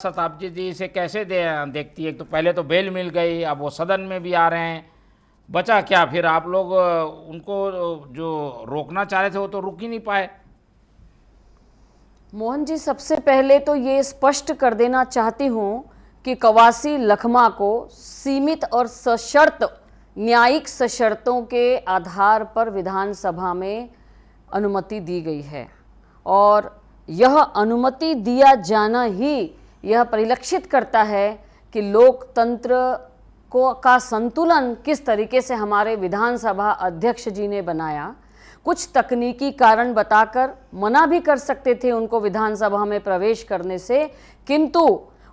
शताब्दी जी इसे कैसे देखती है? तो पहले तो बेल मिल गई, अब वो सदन में भी आ रहे हैं, बचा क्या फिर? आप लोग उनको जो रोकना चाह रहे थे वो तो रुक ही नहीं पाए। मोहन जी, सबसे पहले तो ये स्पष्ट कर देना चाहती हूँ कि कवासी लखमा को सीमित और सशर्त न्यायिक सशर्तों के आधार पर विधानसभा में अनुमति दी गई है और यह अनुमति दिया जाना ही यह परिलक्षित करता है कि लोकतंत्र का संतुलन किस तरीके से हमारे विधानसभा अध्यक्ष जी ने बनाया। कुछ तकनीकी कारण बताकर मना भी कर सकते थे उनको विधानसभा में प्रवेश करने से, किंतु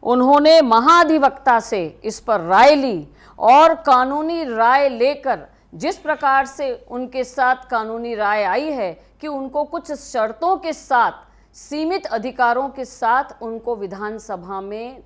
उन्होंने महाधिवक्ता से इस पर राय ली और कानूनी राय लेकर जिस प्रकार से उनके साथ कानूनी राय आई है कि उनको कुछ शर्तों के साथ, सीमित अधिकारों के साथ उनको विधानसभा में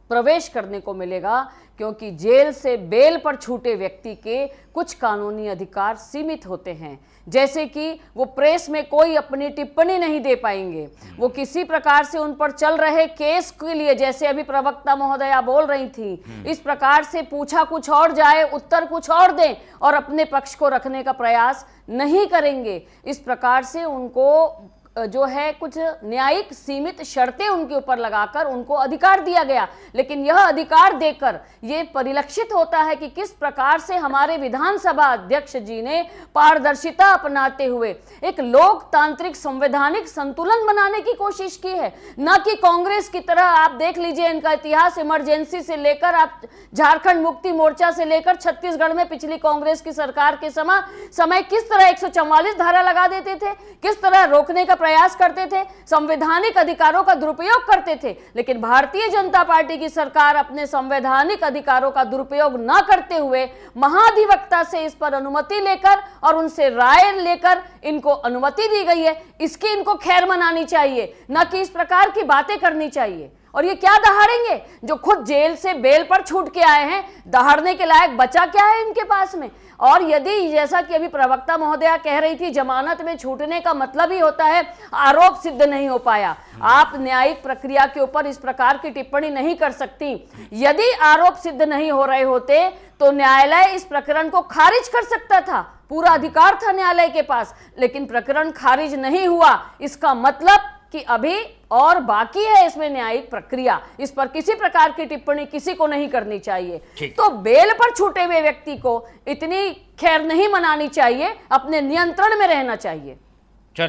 प्रवेश करने को मिलेगा, क्योंकि जेल से बेल पर छूटे व्यक्ति के कुछ कानूनी अधिकार सीमित होते हैं, जैसे कि वो प्रेस में कोई अपनी टिप्पणी नहीं दे पाएंगे, वो किसी प्रकार से उन पर चल रहे केस के लिए, जैसे अभी प्रवक्ता महोदया बोल रही थी, इस प्रकार से पूछा कुछ और जाए उत्तर कुछ और दें और अपने पक्ष को रखने का प्रयास नहीं करेंगे। इस प्रकार से उनको जो है कुछ न्यायिक सीमित शर्तें उनके ऊपर लगाकर उनको अधिकार दिया गया, लेकिन यह अधिकार देकर यह परिलक्षित होता है कि किस प्रकार से हमारे विधानसभा अध्यक्ष जी ने पारदर्शिता अपनाते हुए एक लोकतांत्रिक संवैधानिक संतुलन बनाने की कोशिश की है। न कि कांग्रेस की तरह, आप देख लीजिए इनका इतिहास, इमरजेंसी से लेकर आप झारखंड मुक्ति मोर्चा से लेकर छत्तीसगढ़ में पिछली कांग्रेस की सरकार के समय किस तरह 144 धारा लगा देते थे, किस तरह रोकने का प्रयास करते थे, संवैधानिक अधिकारों का दुरुपयोग करते थे। लेकिन भारतीय जनता पार्टी की सरकार अपने संवैधानिक अधिकारों का दुरुपयोग न करते हुए महाधिवक्ता से इस पर अनुमति लेकर और उनसे राय लेकर इनको अनुमति दी गई है। इसकी इनको खैर मनानी चाहिए, न कि इस प्रकार की बातें करनी चाहिए। और ये क्या दहाड़ेंगे? जो खुद जेल से बेल पर छूट के आए हैं, दहाड़ने के लायक बचा क्या है इनके पास में? और यदि जैसा कि अभी प्रवक्ता महोदया कह रही थी, जमानत में छूटने का मतलब ही होता है आरोप सिद्ध नहीं हो पाया। आप न्यायिक प्रक्रिया के ऊपर इस प्रकार की टिप्पणी नहीं कर सकती। यदि आरोप सिद्ध नहीं हो रहे होते तो न्यायालय इस प्रकरण को खारिज कर सकता था, पूरा अधिकार था न्यायालय के पास, लेकिन प्रकरण खारिज नहीं हुआ। इसका मतलब कि अभी और बाकी है इसमें न्यायिक प्रक्रिया। इस पर किसी प्रकार की टिप्पणी किसी को नहीं करनी चाहिए। तो बेल पर छूटे हुए व्यक्ति को इतनी खैर नहीं मनानी चाहिए, अपने नियंत्रण में रहना चाहिए।